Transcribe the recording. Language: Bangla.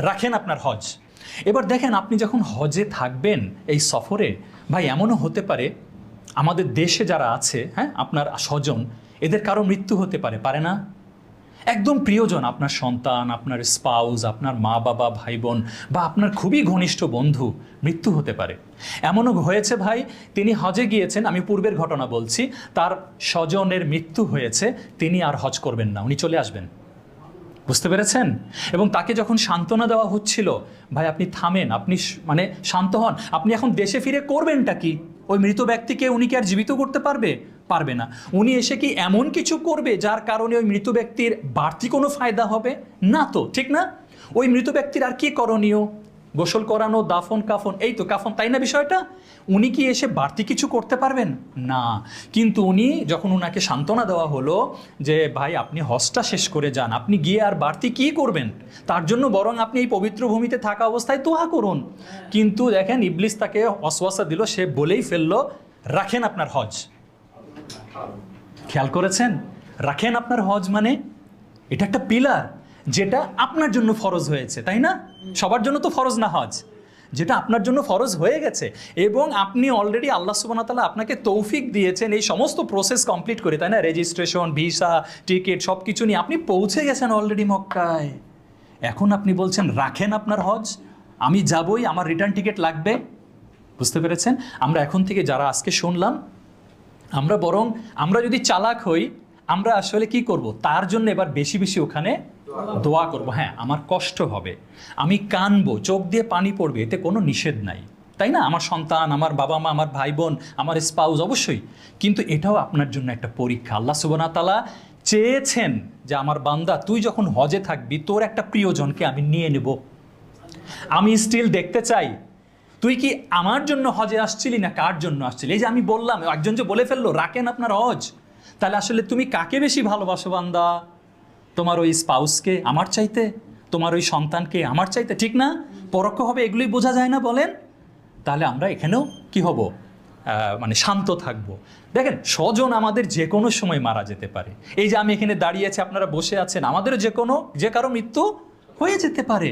রাখেন আপনার হজ। এবার দেখেন, আপনি যখন হজে থাকবেন এই সফরে, ভাই এমনও হতে পারে আমাদের দেশে যারা আছে, হ্যাঁ, আপনার স্বজন, এদের কারো মৃত্যু হতে পারে, পারে না? একদম প্রিয়জন, আপনার সন্তান, আপনার স্পাউস, আপনার মা বাবা, ভাই বোন, বা আপনার খুবই ঘনিষ্ঠ বন্ধু মৃত্যু হতে পারে। এমনও হয়েছে ভাই, তিনি হজে গিয়েছেন, আমি পূর্বের ঘটনা বলছি, তার স্বজনের মৃত্যু হয়েছে, তিনি আর হজ করবেন না, উনি চলে আসবেন। বুঝতে পেরেছেন? এবং তাকে যখন সান্ত্বনা দেওয়া হচ্ছিল, ভাই আপনি থামেন, আপনি মানে শান্ত হন, আপনি এখন দেশে ফিরে করবেনটা কি? ওই মৃত ব্যক্তিকে উনি কি আর জীবিত করতে পারবে? পারবে না। উনি এসে কি এমন কিছু করবে যার কারণে ওই মৃত ব্যক্তির বাড়তি কোনো ফায়দা হবে? না তো, ঠিক না? ওই মৃত ব্যক্তির আর কি করণীয়? গোসল করানো, দাফন কাফন, এই তো কাফন, তাই না বিষয়টা? উনি কি এসে বাড়তি কিছু করতে পারবেন? না। কিন্তু উনি যখন ওনাকে সান্ত্বনা দেওয়া হলো যে ভাই আপনি হজটা শেষ করে যান, আপনি গিয়ে আর বাড়তি কী করবেন, তার জন্য বরং আপনি এই পবিত্র ভূমিতে থাকা অবস্থায় দোয়া করুন। কিন্তু দেখেন, ইবলিস তাকে ওয়াসওয়াসা দিল, সে বলেই ফেললো রাখেন আপনার হজ। খেয়াল করেছেন? রাখেন আপনার হজ মানে এটা একটা পিলার, যেটা আপনার জন্য ফরজ হয়েছে, তাই না? সবার জন্য তো ফরজ না হজ, যেটা আপনার জন্য ফরজ হয়ে গেছে, এবং আপনি অলরেডি আল্লাহ সুবহানাহু ওয়া তাআলা আপনাকে তৌফিক দিয়েছেন এই সমস্ত প্রসেস কমপ্লিট করে, তাই না? রেজিস্ট্রেশন, ভিসা, টিকিট সব কিছু নিয়ে আপনি পৌঁছে গেছেন অলরেডি মক্কায়। এখন আপনি বলছেন রাখেন আপনার হজ, আমি যাবই, আমার রিটার্ন টিকিট লাগবে। বুঝতে পেরেছেন? আমরা এখন থেকে যারা আজকে শুনলাম, আমরা যদি চালাক হই, আমরা আসলে কি করব, তার জন্য এবার বেশি বেশি ওখানে দোয়া করব। হ্যাঁ, আমার কষ্ট হবে, আমি কানবো, চোখ দিয়ে পানি পড়বে, এতে কোনো নিষেধ নাই, তাই না? আমার সন্তান, আমার বাবা মা, আমার ভাই বোন, আমার স্পাউস, অবশ্যই। কিন্তু এটাও আপনার জন্য একটা পরীক্ষা। আল্লাহ সুবহানাহু ওয়া তাআলা চেয়েছেন যে আমার বান্দা, তুই যখন হজে থাকবি, তোর একটা প্রিয়জনকে আমি নিয়ে নেব, আমি স্টিল দেখতে চাই তুই কি আমার জন্য হজে আসছিলি না কার জন্য আসছিলি। এই যে আমি বললাম, একজন যে বলে ফেললো রাখেন আপনার হজ, তাহলে আসলে তুমি কাকে বেশি ভালোবাসো বান্দা? তোমার ওই স্পাউসকে আমার চাইতে, তোমার ওই সন্তানকে আমার চাইতে, ঠিক না? পরোক্ষভাবে এগুলোই বোঝা যায় না বলেন? তাহলে আমরা এখানেও কি হব, মানে শান্ত থাকবো। দেখেন, স্বজন আমাদের যে কোনো সময় মারা যেতে পারে। এই যে আমি এখানে দাঁড়িয়ে আছি, আপনারা বসে আছেন, আমাদেরও যে কারো মৃত্যু হয়ে যেতে পারে।